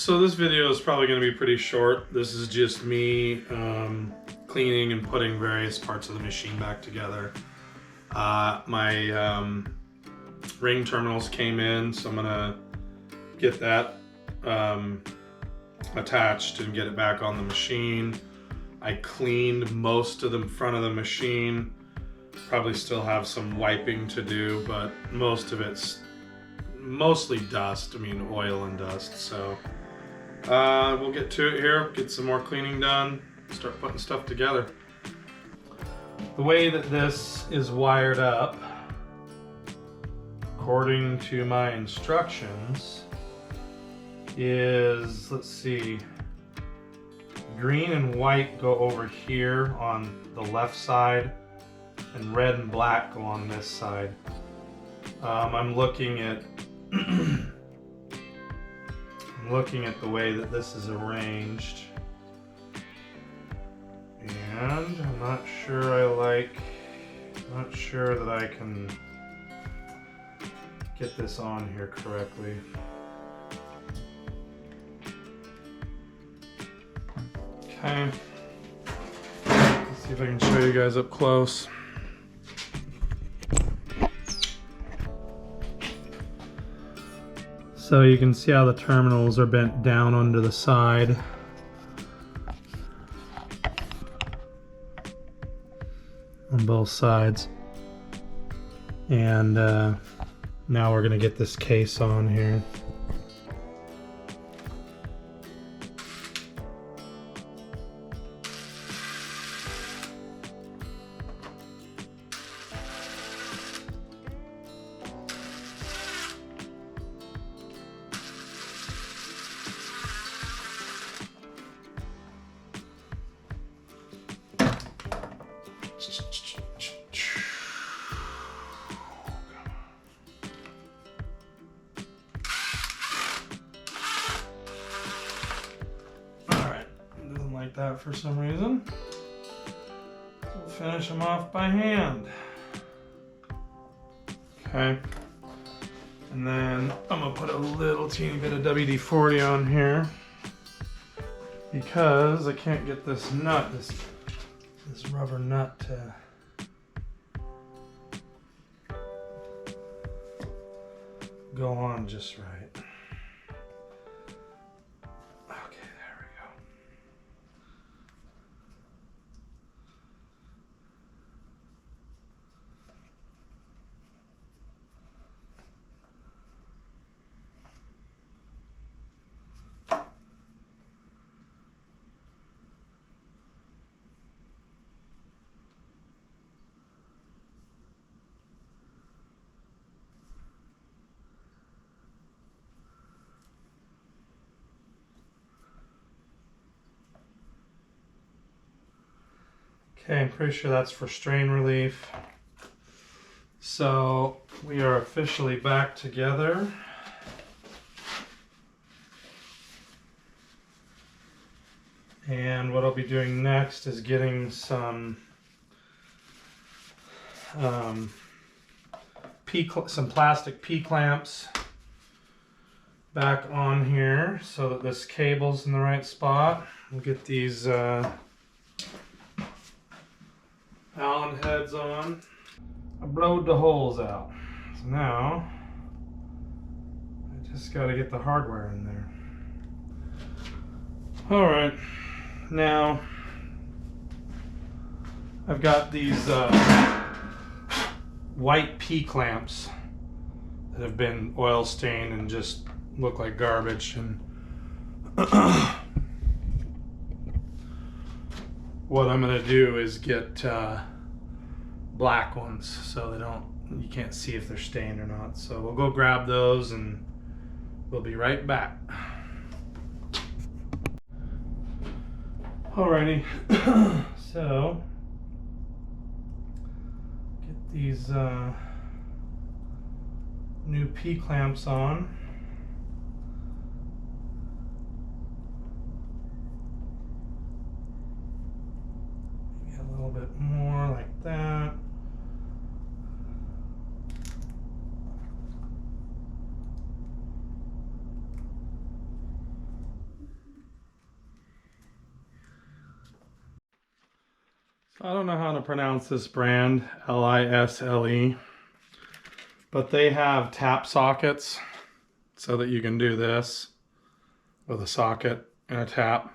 So this video is probably going to be pretty short. This is just me cleaning and putting various parts of the machine back together. My ring terminals came in, so I'm going to get that attached and get it back on the machine. I cleaned most of the front of the machine. Probably still have some wiping to do, but most of it's mostly dust. I mean, oil and dust. So we'll get to it here, get some more cleaning done, start putting stuff together. The way that this is wired up, according to my instructions, is, let's see, green and white go over here on the left side, and red and black go on this side. I'm looking at the way that this is arranged, and I'm not sure that I can get this on here correctly. Okay, let's see if I can show you guys up close. So you can see how the terminals are bent down onto the side. On both sides. And now we're going to get this case on here. That for some reason. We'll finish them off by hand. Okay. And then I'm gonna put a little teeny bit of WD-40 on here because I can't get this nut, this rubber nut to go on just right. Okay, I'm pretty sure that's for strain relief. So we are officially back together. And what I'll be doing next is getting some plastic P-clamps back on here so that this cable's in the right spot. We'll get these Allen heads on. I blowed the holes out. So now I just got to get the hardware in there. Alright, now I've got these white P-clamps that have been oil stained and just look like garbage, and what I'm going to do is get black ones so you can't see if they're stained or not. So we'll go grab those and we'll be right back. Alrighty, so get these new P-clamps on. Maybe a little bit more like that. I don't know how to pronounce this brand, Lisle, but they have tap sockets so that you can do this with a socket and a tap.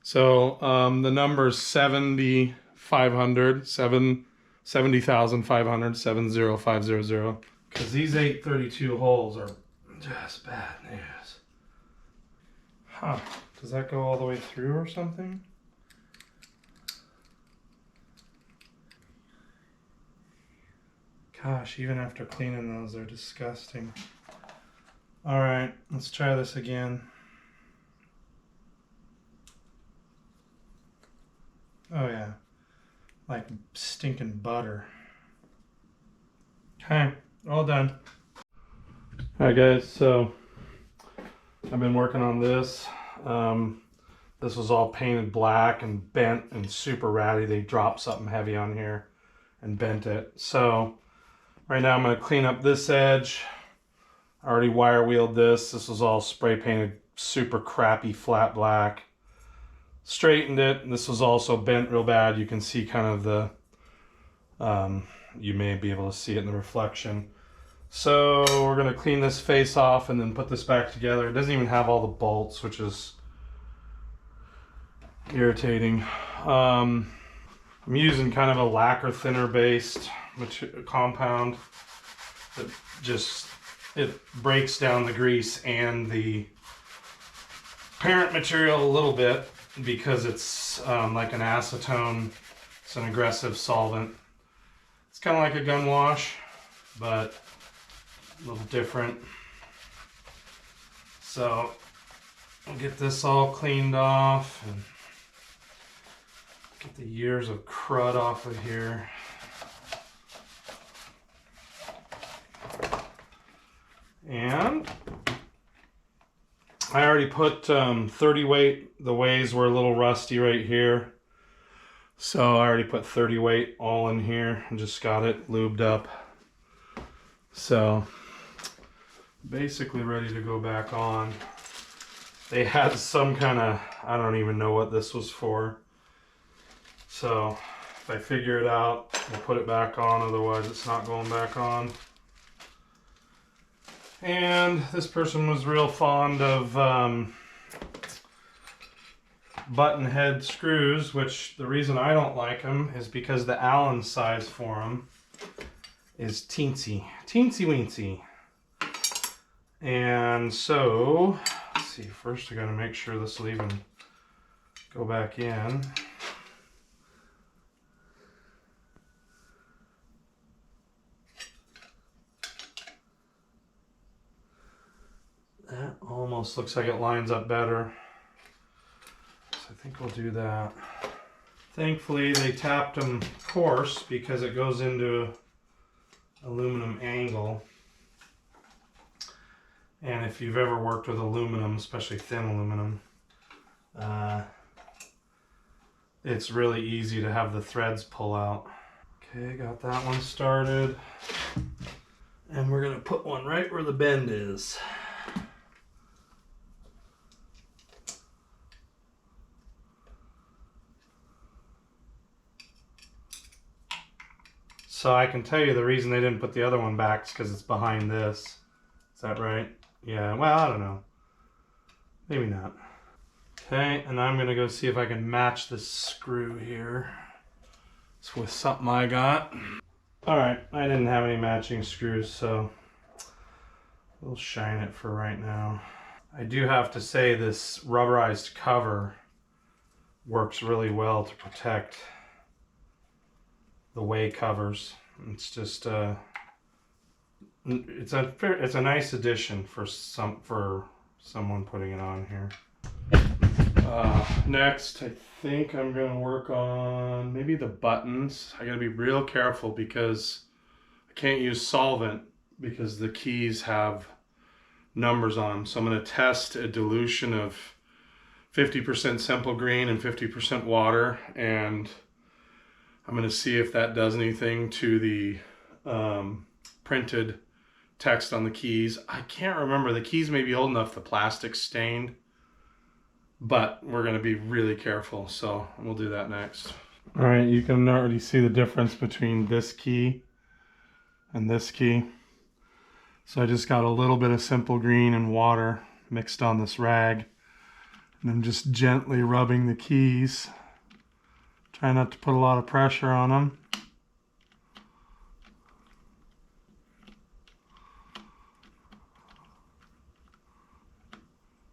So the number is 70,500, 70,500, because these 832 holes are just bad news. Huh, does that go all the way through or something? Gosh, even after cleaning those, they're disgusting. All right, let's try this again. Oh yeah, like stinking butter. Okay, all done. All right guys, so I've been working on this. This was all painted black and bent and super ratty. They dropped something heavy on here and bent it. So right now I'm going to clean up this edge. I already wire wheeled this. This was all spray painted super crappy flat black. Straightened it, and this was also bent real bad. You can see kind of the, you may be able to see it in the reflection. So we're going to clean this face off and then put this back together. It doesn't even have all the bolts, which is irritating. I'm using kind of a lacquer thinner based compound that just, it breaks down the grease and the parent material a little bit because it's like an acetone. It's an aggressive solvent. It's kind of like a gun wash, but a little different. So I'll get this all cleaned off and get the years of crud off of here. And I already put 30 weight. The ways were a little rusty right here. So I already put 30 weight all in here and just got it lubed up. So basically ready to go back on. They had some kind of, I don't even know what this was for. So if I figure it out, we'll put it back on, otherwise it's not going back on. And this person was real fond of button head screws, which the reason I don't like them is because the Allen size for them is teensy weensy. And so, let's see, first I gotta make sure this will even go back in. That almost looks like it lines up better. So I think we'll do that. Thankfully they tapped them coarse because it goes into aluminum angle. And if you've ever worked with aluminum, especially thin aluminum, it's really easy to have the threads pull out. Okay, got that one started. And we're gonna put one right where the bend is. So I can tell you the reason they didn't put the other one back is because it's behind this. Is that right? Yeah, well, I don't know. Maybe not. Okay, and I'm gonna go see if I can match this screw here. It's with something I got. All right, I didn't have any matching screws, so we'll shine it for right now. I do have to say this rubberized cover works really well to protect the way covers. It's just it's a nice addition for someone putting it on here. Next, I think I'm gonna work on maybe the buttons. I gotta be real careful because I can't use solvent because the keys have numbers on them. So I'm gonna test a dilution of 50% simple green and 50% water, and I'm going to see if that does anything to the printed text on the keys. I can't remember. The keys may be old enough, the plastic's stained, but we're going to be really careful, so we'll do that next. All right, you can already see the difference between this key and this key. So I just got a little bit of simple green and water mixed on this rag, and I'm just gently rubbing the keys. Try not to put a lot of pressure on them.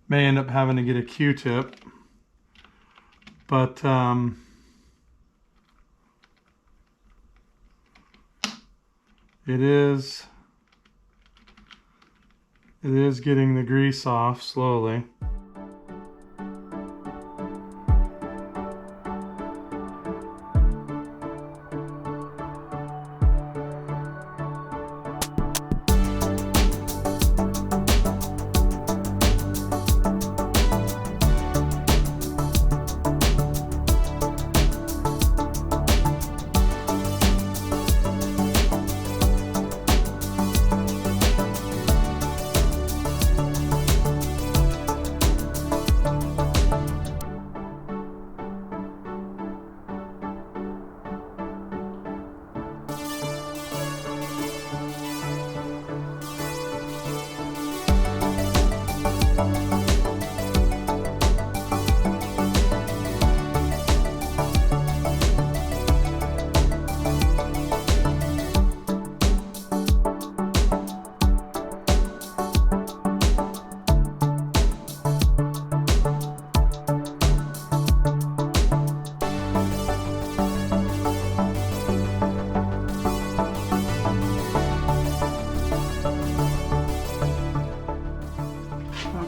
May end up having to get a Q-tip, but it is getting the grease off slowly.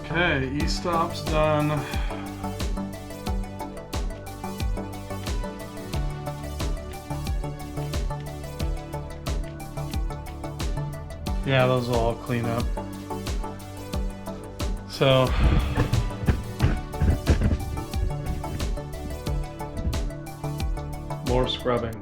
Okay, E-stop's done. Yeah, those will all clean up. So, more scrubbing.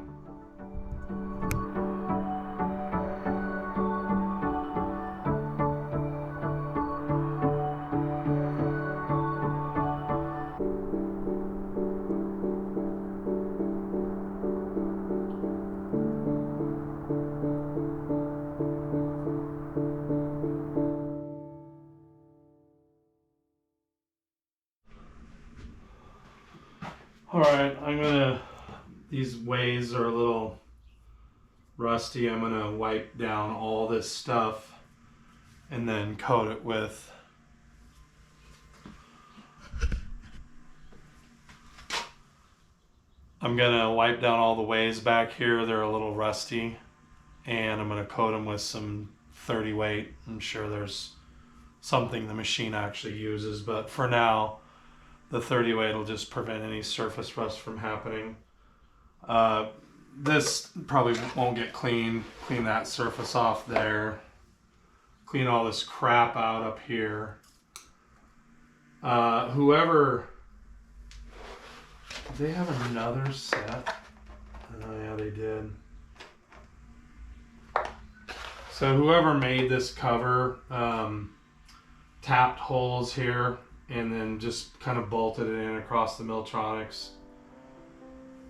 Alright, these ways are a little rusty. I'm gonna wipe down all this stuff and then coat it with I'm gonna wipe down all the ways back here. They're a little rusty, and I'm gonna coat them with some 30 weight. I'm sure there's something the machine actually uses, but for now the 30 weight will just prevent any surface rust from happening. This probably won't get clean. Clean that surface off there. Clean all this crap out up here. Whoever... Did they have another set? Oh yeah, they did. So whoever made this cover tapped holes here and then just kind of bolted it in across the Milltronics.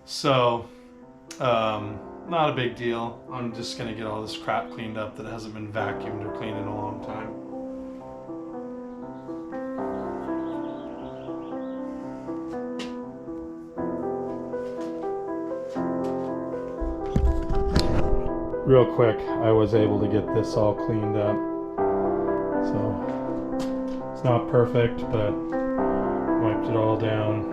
So, not a big deal. I'm just gonna get all this crap cleaned up that hasn't been vacuumed or cleaned in a long time. Real quick, I was able to get this all cleaned up. So, it's not perfect, but wiped it all down.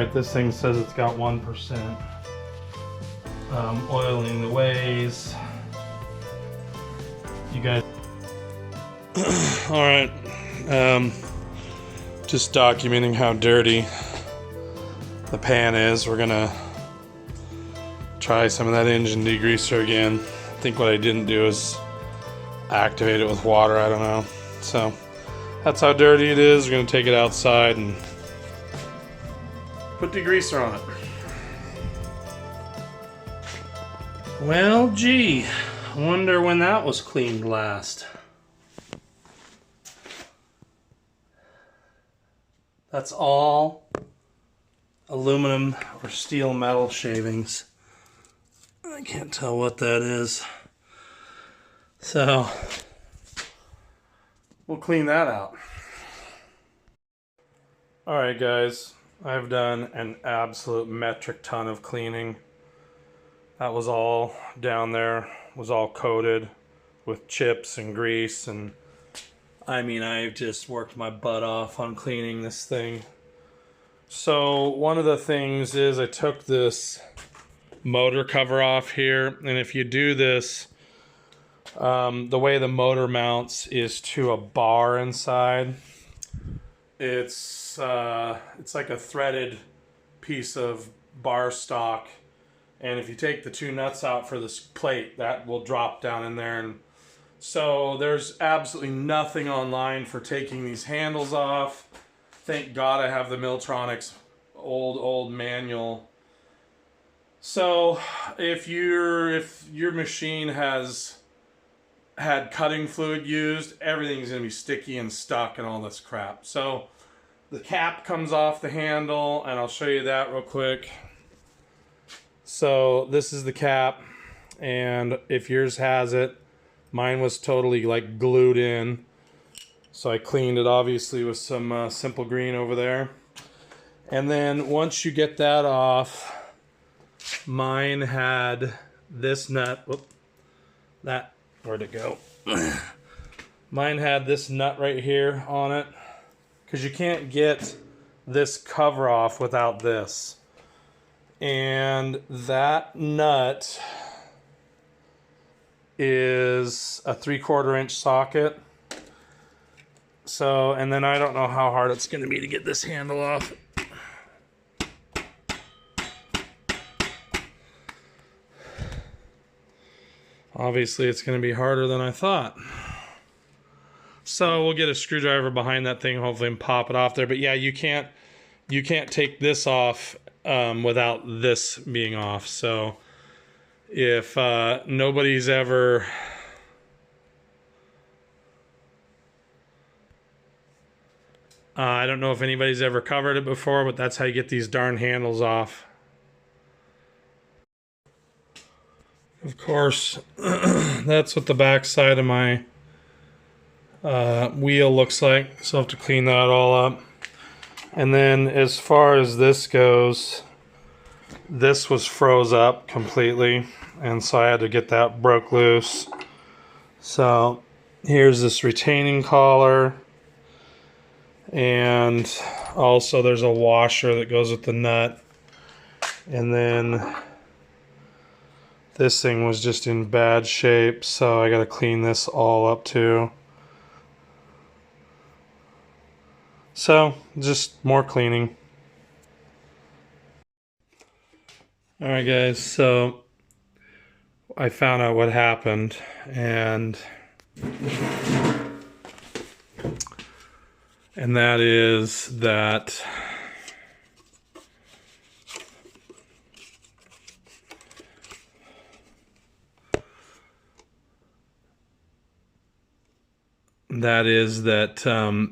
Alright, this thing says it's got 1%. Oiling the ways. You guys. Alright. Just documenting how dirty the pan is. We're gonna try some of that engine degreaser again. I think what I didn't do is activate it with water. I don't know. So that's how dirty it is. We're gonna take it outside and put degreaser on it. Well, gee, I wonder when that was cleaned last. That's all aluminum or steel metal shavings. I can't tell what that is. So we'll clean that out. Alright guys, I've done an absolute metric ton of cleaning. That was all down there, was all coated with chips and grease, and I mean, I've just worked my butt off on cleaning this thing. So one of the things is I took this motor cover off here, and if you do this, the way the motor mounts is to a bar inside. It's like a threaded piece of bar stock, and if you take the two nuts out for this plate, that will drop down in there. And so there's absolutely nothing online for taking these handles off. Thank God I have the Milltronics old manual. So if your machine has had cutting fluid used, everything's gonna be sticky and stuck and all this crap. So the cap comes off the handle, and I'll show you that real quick. So this is the cap, and if yours has it, mine was totally like glued in. So I cleaned it obviously with some simple green over there. And then once you get that off, mine had this nut. Whoop, that, where'd it go? Mine had this nut right here on it, because you can't get this cover off without this. And that nut is a 3/4 inch socket. So, and then I don't know how hard it's going to be to get this handle off. Obviously it's going to be harder than I thought. So we'll get a screwdriver behind that thing, hopefully, and pop it off there. But yeah, you can't take this off without this being off. So if nobody's ever I don't know if anybody's ever covered it before, but that's how you get these darn handles off. Of course, that's what the back side of my wheel looks like, so I'll have to clean that all up. And then as far as this goes, this was froze up completely, and so I had to get that broke loose. So here's this retaining collar, and also there's a washer that goes with the nut. And then this thing was just in bad shape, so I gotta clean this all up too. So just more cleaning. Alright guys, so I found out what happened, and that is that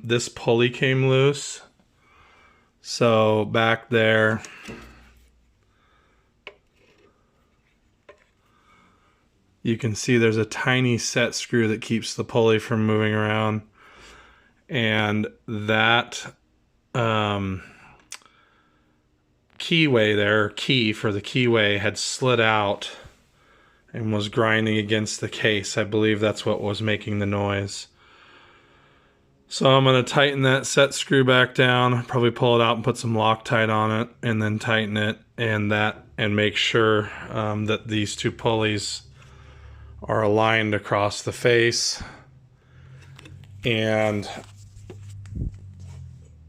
this pulley came loose. So back there, you can see there's a tiny set screw that keeps the pulley from moving around, and that keyway there, key for the keyway, had slid out and was grinding against the case. I believe that's what was making the noise. So I'm going to tighten that set screw back down, probably pull it out and put some Loctite on it, and then tighten it and make sure that these two pulleys are aligned across the face, and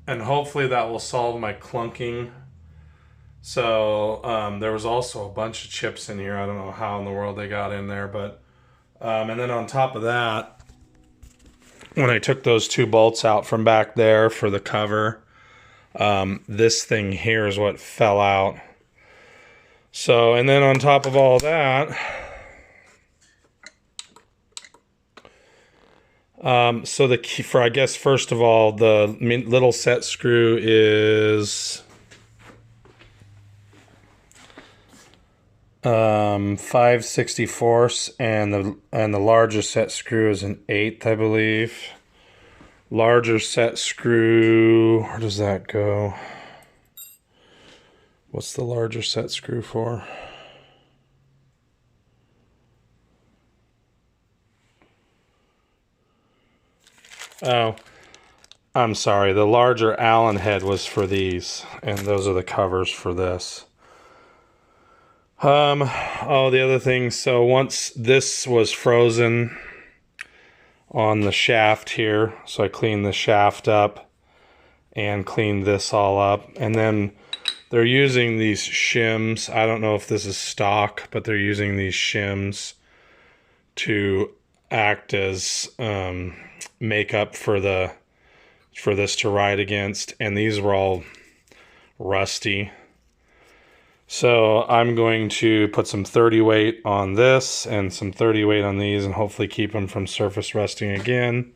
hopefully that will solve my clunking. So there was also a bunch of chips in here. I don't know how in the world they got in there, but and then on top of that, when I took those two bolts out from back there for the cover, this thing here is what fell out. So, and then on top of all that, so the key for, I guess, first of all, the little set screw is 5/64, and the larger set screw is an 1/8, I believe. Larger set screw, where does that go? What's the larger set screw for? Oh, I'm sorry. The larger Allen head was for these, and those are the covers for this. Oh, the other thing, so once this was frozen on the shaft here, so I cleaned the shaft up and cleaned this all up, and then they're using these shims. I don't know if this is stock, but they're using these shims to act as makeup for this to ride against, and these were all rusty. So I'm going to put some 30 weight on this and some 30 weight on these, and hopefully keep them from surface rusting again.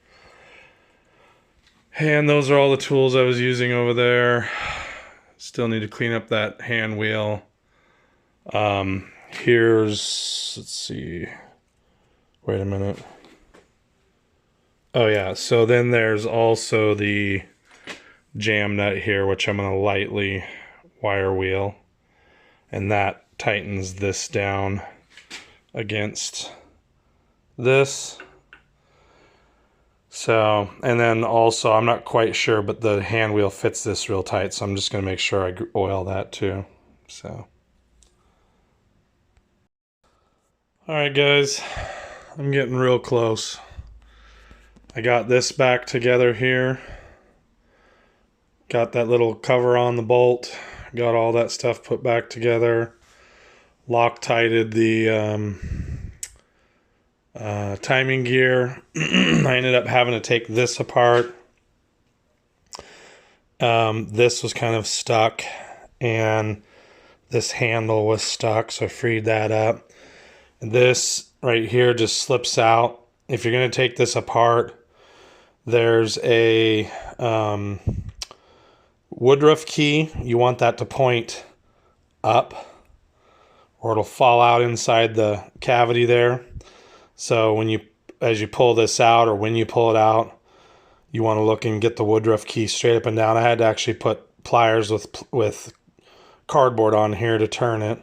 And those are all the tools I was using over there. Still need to clean up that hand wheel. Here's, let's see, wait a minute. Oh yeah, so then there's also the jam nut here, which I'm going to lightly wire wheel, and that tightens this down against this. So, and then also, I'm not quite sure, but the hand wheel fits this real tight, so I'm just going to make sure I oil that too. So, alright guys, I'm getting real close. I got this back together here. Got that little cover on the bolt. Got all that stuff put back together. Loctited the timing gear. I ended up having to take this apart. This was kind of stuck, and this handle was stuck, so I freed that up. And this right here just slips out. If you're going to take this apart, there's a woodruff key. You want that to point up, or it'll fall out inside the cavity there. So as you pull this out, or when you pull it out, you want to look and get the woodruff key straight up and down. I had to actually put pliers with cardboard on here to turn it.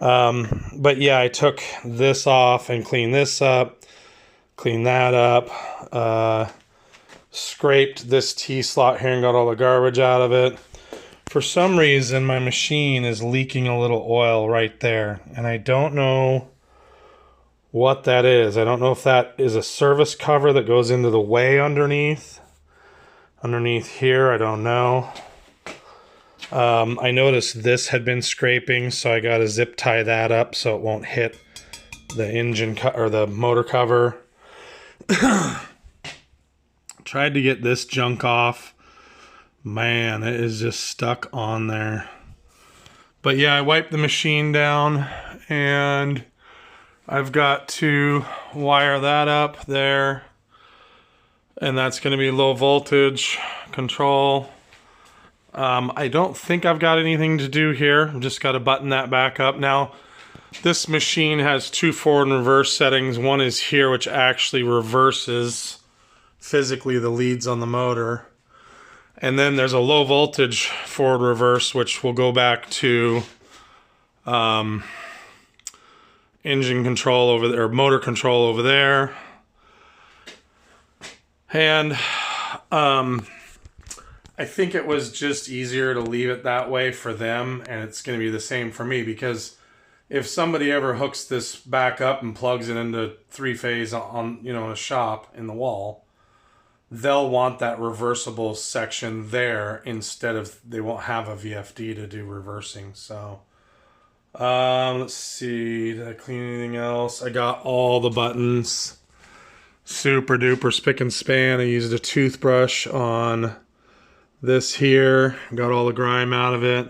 But yeah, I took this off and cleaned this up, cleaned that up, scraped this T-slot here and got all the garbage out of it. For some reason, my machine is leaking a little oil right there, and I don't know what that is. I don't know if that is a service cover that goes into the way underneath here. I don't know. I noticed this had been scraping, so I got to zip tie that up so it won't hit the engine or the motor cover. Tried to get this junk off. Man, it is just stuck on there. But yeah, I wiped the machine down, and I've got to wire that up there, and that's going to be low voltage control. I don't think I've got anything to do here. I've just got to button that back up. Now, this machine has two forward and reverse settings. One is here, which actually reverses physically the leads on the motor. And then there's a low voltage forward reverse, which will go back to engine control over there, or motor control over there. And I think it was just easier to leave it that way for them, and it's going to be the same for me, because if somebody ever hooks this back up and plugs it into three-phase on, you know, in a shop in the wall, they'll want that reversible section there instead of, they won't have a VFD to do reversing. So let's see, did I clean anything else? I got all the buttons super duper spick and span. I used a toothbrush on this here, got all the grime out of it,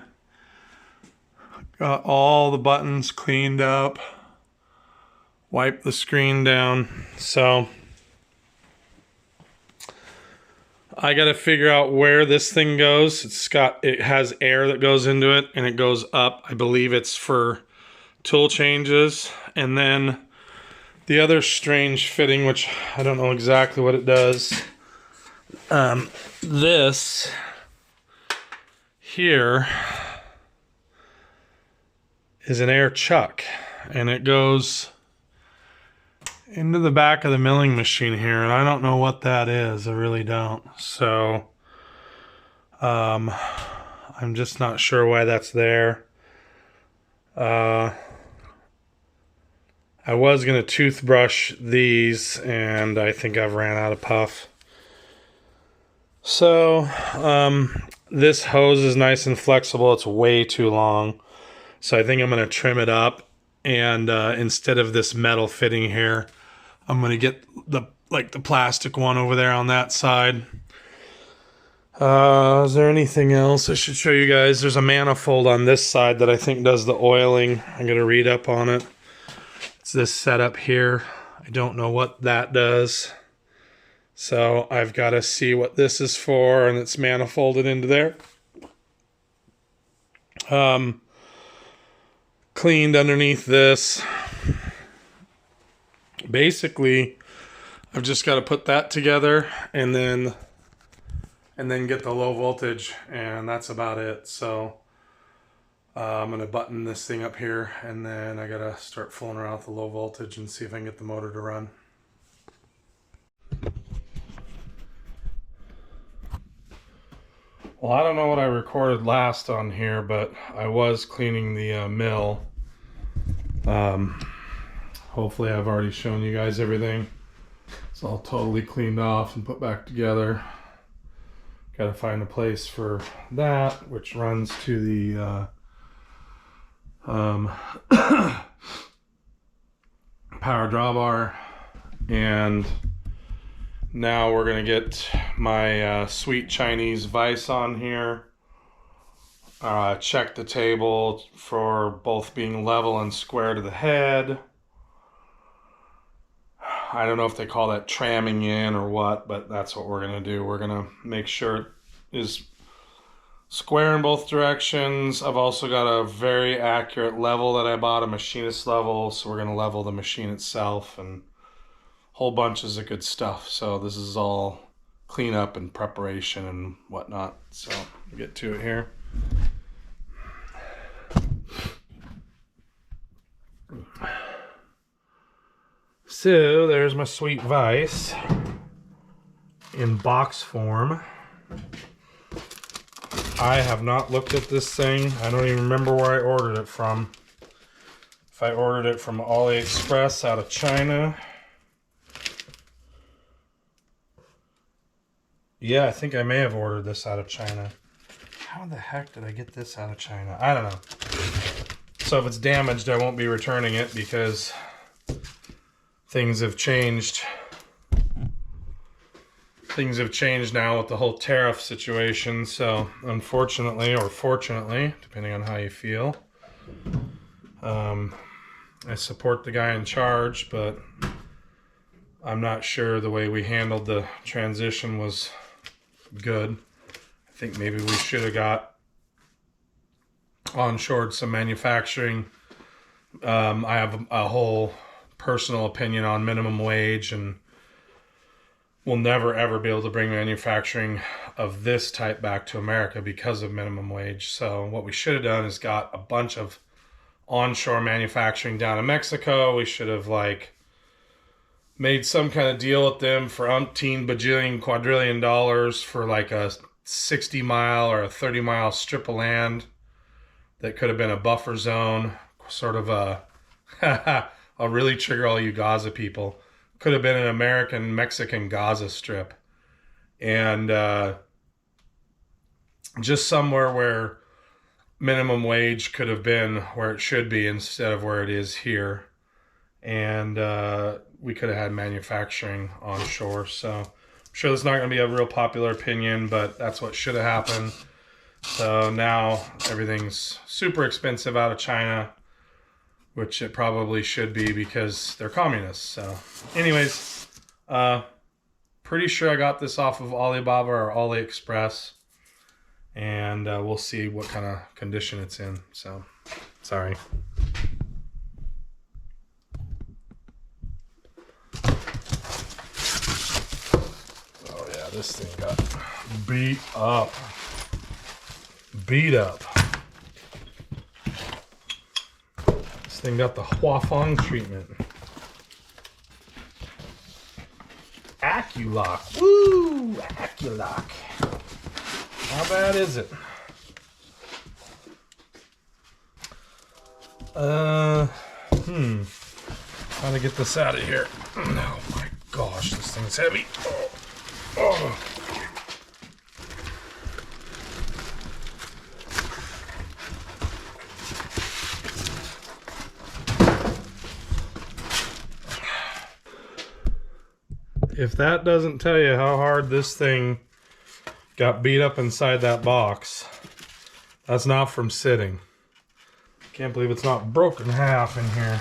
got all the buttons cleaned up, wiped the screen down. So I got to figure out where this thing goes. It has air that goes into it, and it goes up. I believe it's for tool changes. And then the other strange fitting, which I don't know exactly what it does. This here is an air chuck, and it goes into the back of the milling machine here, and I don't know what that is. I really don't. So I'm just not sure why that's there. I was gonna toothbrush these, and I think I've ran out of puff. So this hose is nice and flexible. It's way too long, so I think I'm gonna trim it up, and instead of this metal fitting here, I'm gonna get the plastic one over there on that side. Is there anything else I should show you guys? There's a manifold on this side that I think does the oiling. I'm gonna read up on it. It's this setup here. I don't know what that does, so I've got to see what this is for, and it's manifolded into there. Cleaned underneath this. Basically, I've just got to put that together and then get the low voltage, and that's about it. So I'm going to button this thing up here, and then I got to start fooling around with the low voltage and see if I can get the motor to run. Well, I don't know what I recorded last on here, but I was cleaning the mill. Hopefully I've already shown you guys everything. It's all totally cleaned off and put back together. Got to find a place for that, which runs to the power drawbar. And now we're gonna get my sweet Chinese vise on here. Check the table for both being level and square to the head. I don't know if they call that tramming in or what, but that's what we're gonna do. We're gonna make sure it is square in both directions. I've also got a very accurate level that I bought, a machinist level, so we're gonna level the machine itself and whole bunches of good stuff. So this is all cleanup and preparation and whatnot. So we'll get to it here. So there's my sweet vise in box form. I have not looked at this thing. I don't even remember where I ordered it from. If I ordered it from AliExpress out of China. Yeah, I think I may have ordered this out of China. How the heck did I get this out of China? I don't know. So if it's damaged, I won't be returning it because things have changed. Things have changed now with the whole tariff situation. So unfortunately, or fortunately, depending on how you feel, I support the guy in charge, but I'm not sure the way we handled the transition was good. I think maybe we should have got onshored some manufacturing. I have a whole personal opinion on minimum wage, and we'll never ever be able to bring manufacturing of this type back to America because of minimum wage. So what we should have done is got a bunch of onshore manufacturing down in Mexico. We should have made some kind of deal with them for umpteen bajillion quadrillion dollars for like a 60 mile or a 30 mile strip of land that could have been a buffer zone, sort of a, I'll really trigger all you Gaza people, could have been an American-Mexican Gaza strip. And just somewhere where minimum wage could have been where it should be instead of where it is here. And we could have had manufacturing onshore. So I'm sure that's not going to be a real popular opinion, but that's what should have happened. So now everything's super expensive out of China, which it probably should be because they're communists. So anyways, pretty sure I got this off of Alibaba or AliExpress. And we'll see what kind of condition it's in. So, sorry. Oh yeah, this thing got beat up. Beat up. This thing got the Huafeng treatment. Aculock. Woo! Aculock. How bad is it? How to get this out of here? Oh my gosh, this thing's heavy. Oh. If that doesn't tell you how hard this thing got beat up inside that box, that's not from sitting. Can't believe it's not broken half in here.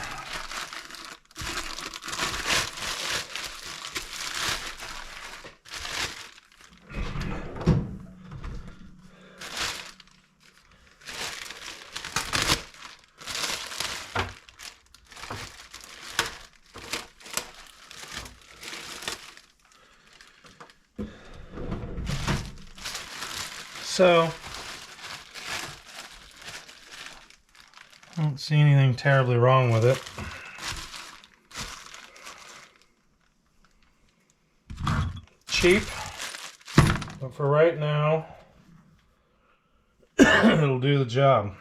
So, I don't see anything terribly wrong with it. Cheap, but for right now, it'll do the job.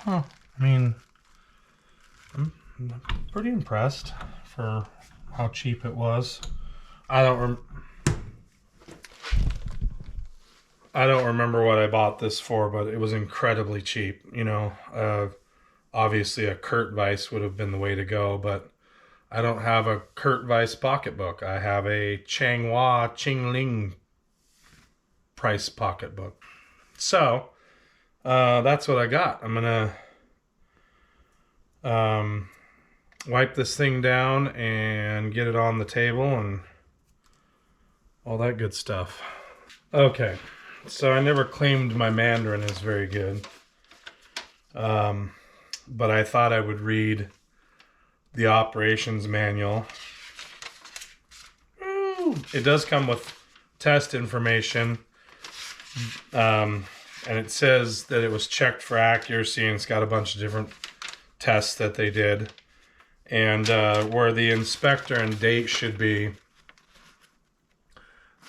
Huh. I mean, I'm pretty impressed for how cheap it was. I don't remember what I bought this for, but it was incredibly cheap. You know, obviously a Kurt vise would have been the way to go, but I don't have a Kurt vise pocketbook. I have a Changhua Qingling price pocketbook. So that's what I got. I'm gonna wipe this thing down and get it on the table and all that good stuff. Okay, so I never claimed my Mandarin is very good, but I thought I would read the operations manual. It does come with test information, and it says that it was checked for accuracy, and it's got a bunch of different tests that they did. And where the inspector and date should be,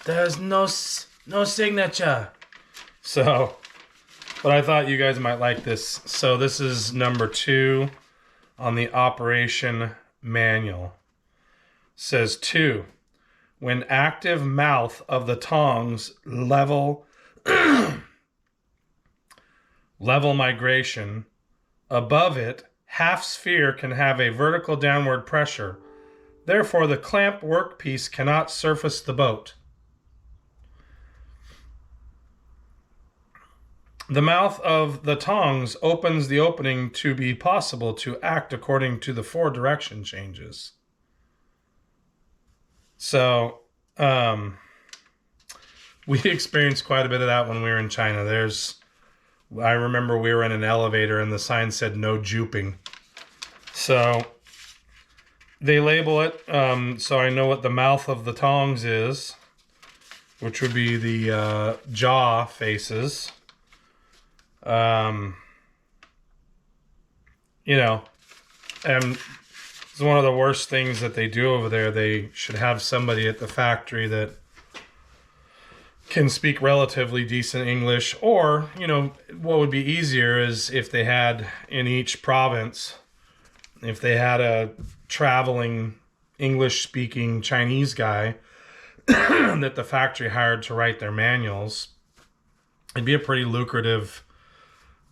there's no signature. So, but I thought you guys might like this. So this is number 2 on the operation manual. It says 2, when active mouth of the tongs level migration, above it, half sphere can have a vertical downward pressure. Therefore, the clamp workpiece cannot surface the boat. The mouth of the tongs opens the opening to be possible to act according to the 4 direction changes. So, we experienced quite a bit of that when we were in China. There's I remember we were in an elevator and the sign said no juping. So they label it so I know what the mouth of the tongs is, which would be the jaw faces. You know, and it's one of the worst things that they do over there. They should have somebody at the factory that can speak relatively decent English, or, you know, what would be easier is if they had in each province, if they had a traveling English-speaking Chinese guy that the factory hired to write their manuals. It'd be a pretty lucrative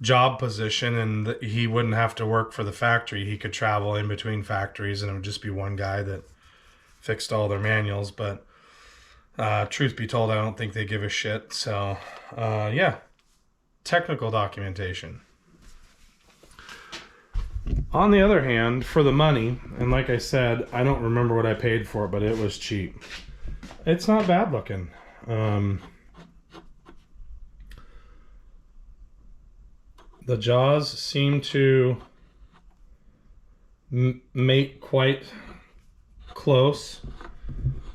job position, and he wouldn't have to work for the factory. He could travel in between factories, and it would just be one guy that fixed all their manuals. But truth be told, I don't think they give a shit. So yeah, technical documentation. On the other hand, for the money, and like I said, I don't remember what I paid for it, but it was cheap. It's not bad looking. The jaws seem to mate quite close.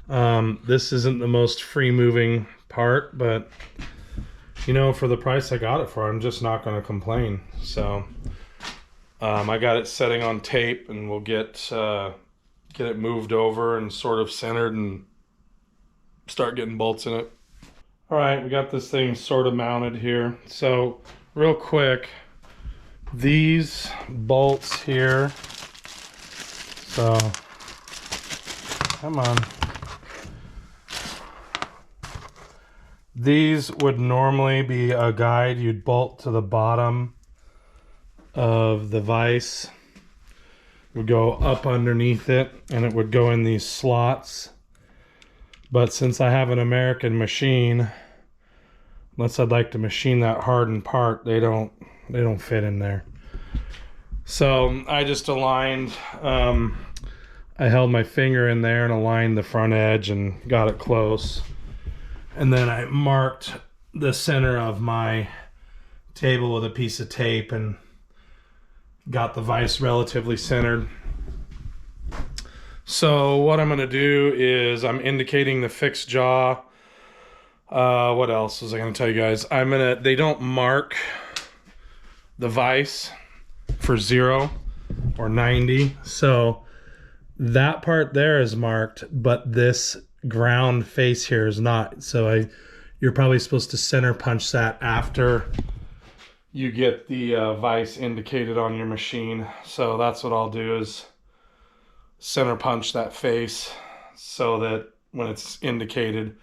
This isn't the most free-moving part, but you know, for the price I got it for, I'm just not going to complain. So I got it setting on tape, and we'll get it moved over and sort of centered and start getting bolts in it. All right, we got this thing sort of mounted here. So real quick, these bolts here, so come on, these would normally be a guide you'd bolt to the bottom of the vise. It would go up underneath it, and it would go in these slots. But since I have an American machine, unless I'd like to machine that hardened part, they don't fit in there. So I just aligned, I held my finger in there and aligned the front edge and got it close. And then I marked the center of my table with a piece of tape and got the vise relatively centered. So what I'm going to do is I'm indicating the fixed jaw. What else was I going to tell you guys? They don't mark the vise for 0 or 90. So that part there is marked, but this ground face here is not. So you're probably supposed to center punch that after you get the vise indicated on your machine. So that's what I'll do, is center punch that face so that when it's indicated.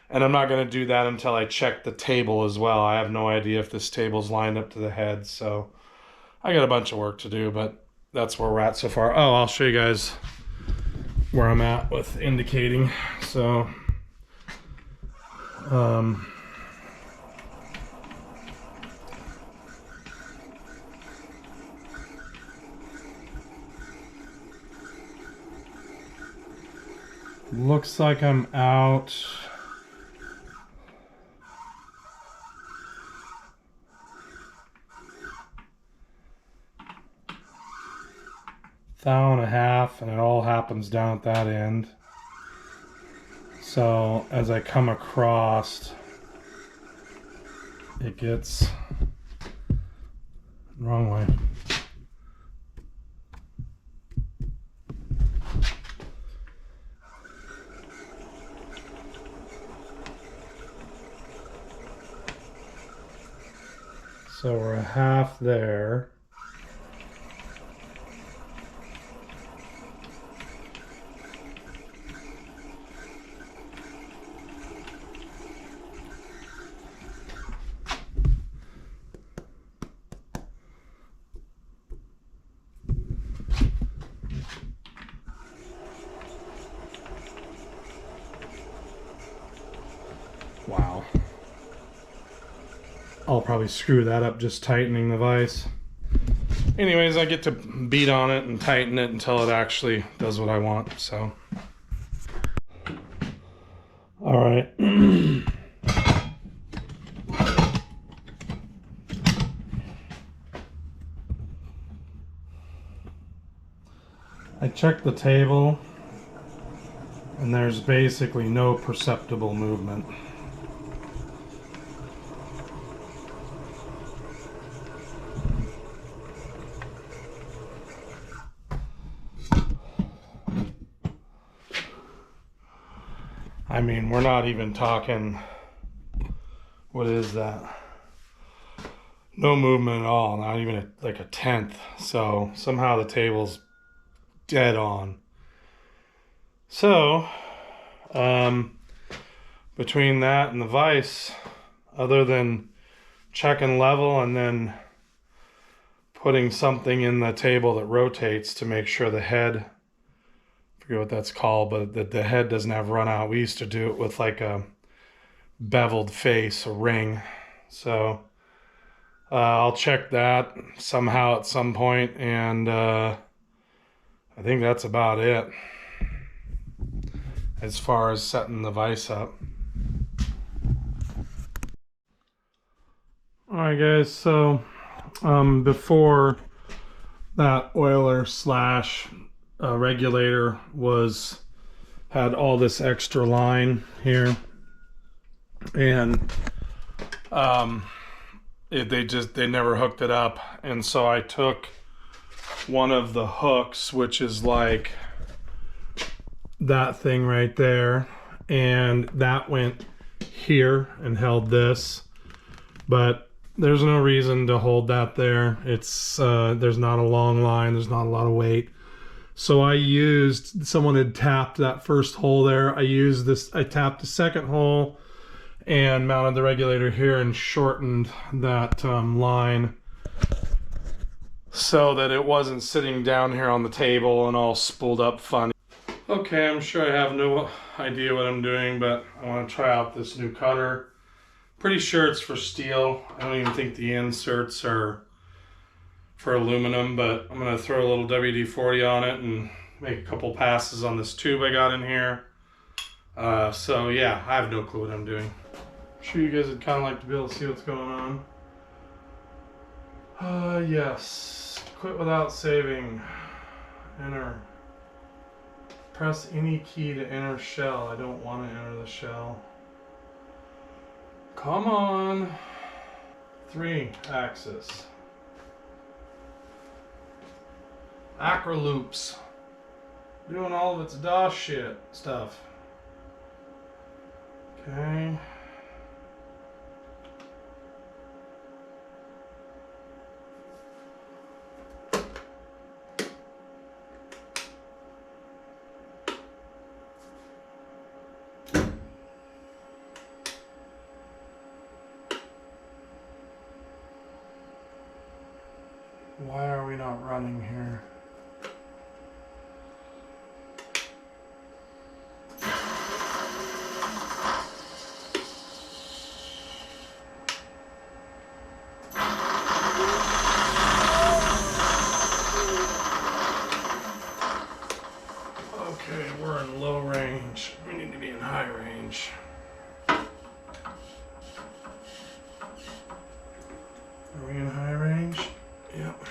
And I'm not going to do that until I check the table as well. I have no idea if this table's lined up to the head, so I got a bunch of work to do, but that's where we're at so far. Oh, I'll show you guys where I'm at with indicating. So looks like I'm out thou and a half, and it all happens down at that end. So as I come across, it gets wrong way. So we're a half there. Wow. I'll probably screw that up just tightening the vise. Anyways, I get to beat on it and tighten it until it actually does what I want, so. All right. I checked the table and there's basically no perceptible movement. I mean, we're not even talking, what is that? No movement at all, not even like a tenth. So somehow the table's dead on. So, between that and the vise, other than checking level and then putting something in the table that rotates to make sure the head, I forget what that's called, but the head doesn't have run out. We used to do it with like a beveled face, a ring. So I'll check that somehow at some point, and I think that's about it as far as setting the vise up. Alright guys, so before that oiler slash regulator had all this extra line here, and they never hooked it up, and so I took one of the hooks, which is like that thing right there, and that went here and held this, but there's no reason to hold that there. It's there's not a long line, there's not a lot of weight. So I used, someone had tapped that first hole there. I tapped the second hole and mounted the regulator here and shortened that line so that it wasn't sitting down here on the table and all spooled up funny. Okay, I'm sure I have no idea what I'm doing, but I want to try out this new cutter. Pretty sure it's for steel. I don't even think the inserts are for aluminum, but I'm going to throw a little WD-40 on it and make a couple passes on this tube I got in here. So yeah, I have no clue what I'm doing. I'm sure you guys would kind of like to be able to see what's going on. Yes. Quit without saving. Enter. Press any key to enter shell. I don't want to enter the shell. Come on. 3 axis. Acro loops. Doing all of its DOS shit stuff. Okay. Why are we not running here? Okay, we're in low range. We need to be in high range. Are we in high range? Yep.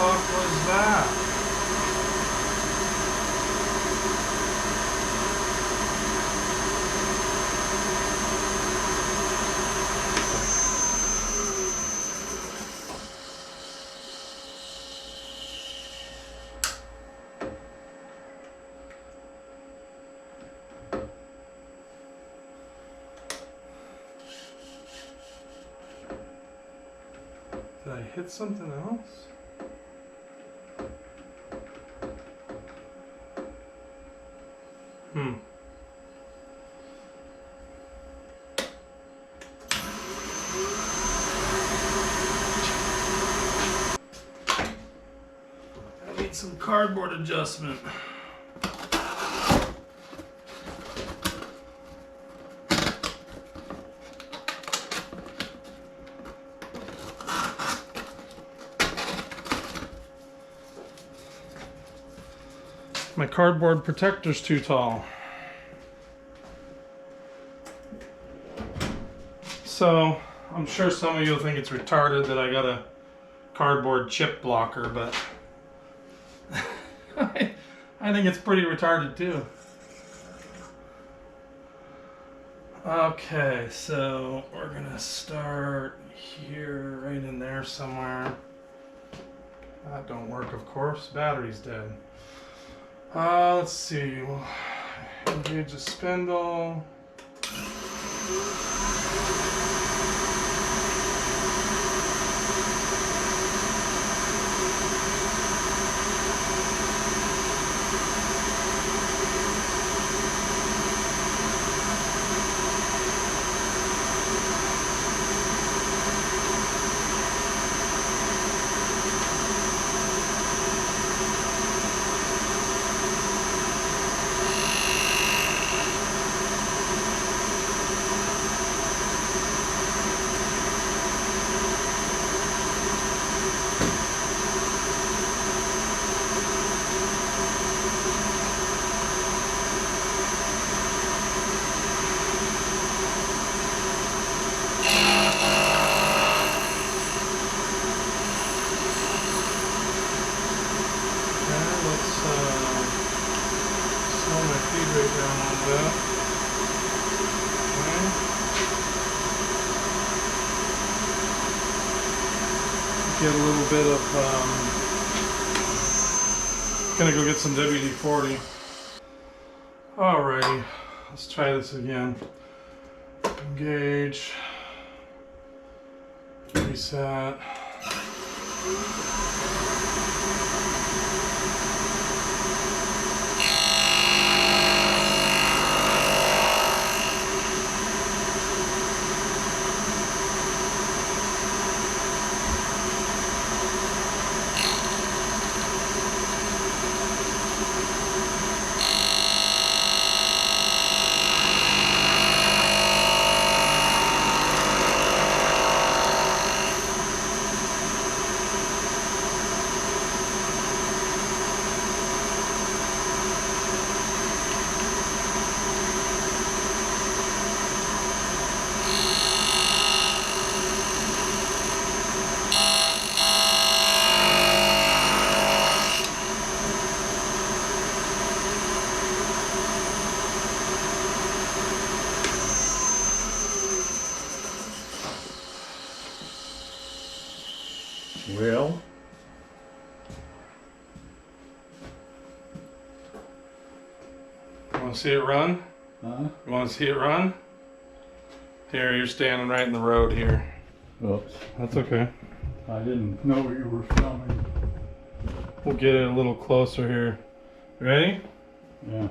fuck was that? Did I hit something else? I need some cardboard adjustment. My cardboard protector's too tall. So, I'm sure some of you will think it's retarded that I got a cardboard chip blocker, but I think it's pretty retarded too. Okay, so we're gonna start here, right in there somewhere. That don't work, of course. Battery's dead. Let's see. We'll engage the spindle. Get a little bit of, gonna go get some WD-40. Alrighty, let's try this again. Engage, reset. Well, You want to see it run? huh? You want to see it run? Here, you're standing right in the road here. Oops. That's okay. I didn't know you were filming. We'll get it a little closer here. Ready? Yeah.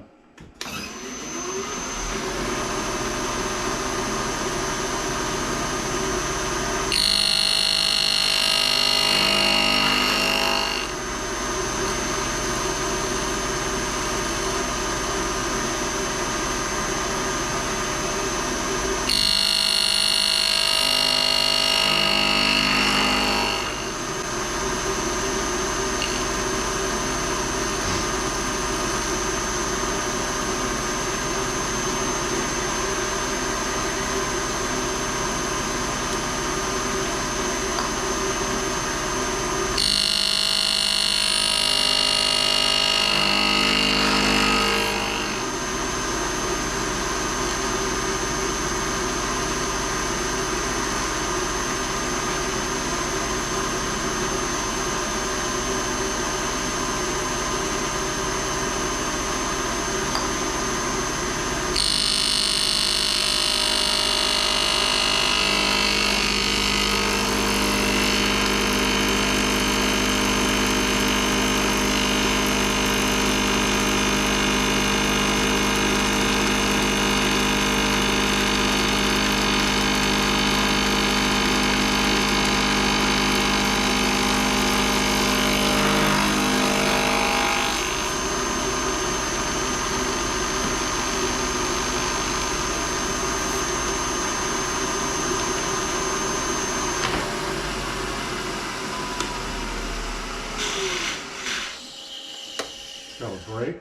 Got a break?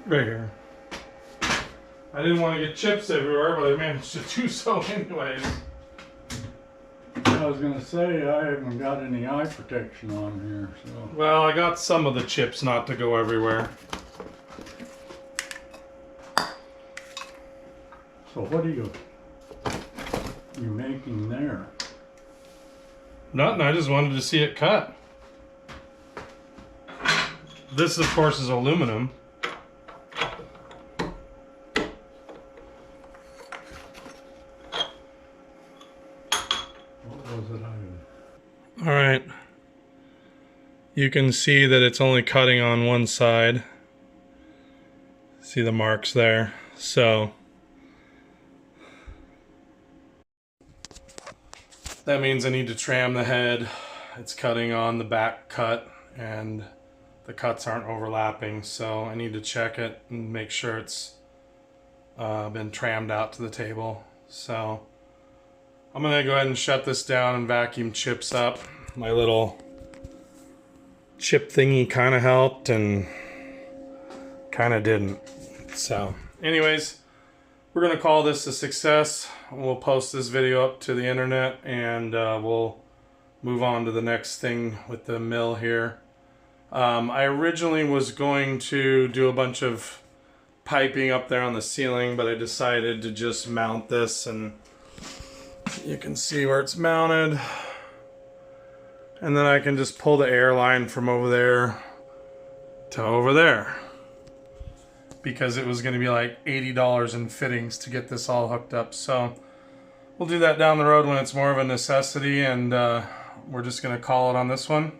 Right here. I didn't want to get chips everywhere, but I managed to do so anyways. I was gonna say, I haven't got any eye protection on here, so. Well, I got some of the chips not to go everywhere. So what are you making there? Nothing, I just wanted to see it cut. This, of course, is aluminum. What was it I... All right. You can see that it's only cutting on one side. See the marks there. So that means I need to tram the head. It's cutting on the back cut and the cuts aren't overlapping, so I need to check it and make sure it's been trammed out to the table. So I'm gonna go ahead and shut this down and vacuum chips up. My little chip thingy kind of helped and kind of didn't. So anyways, we're gonna call this a success. We'll post this video up to the internet and we'll move on to the next thing with the mill here. I originally was going to do a bunch of piping up there on the ceiling, but I decided to just mount this, and you can see where it's mounted. And then I can just pull the air line from over there to over there, because it was going to be like $80 in fittings to get this all hooked up. So we'll do that down the road when it's more of a necessity, and we're just going to call it on this one.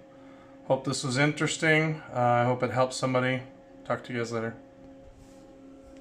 Hope this was interesting. I hope it helps somebody. Talk to you guys later.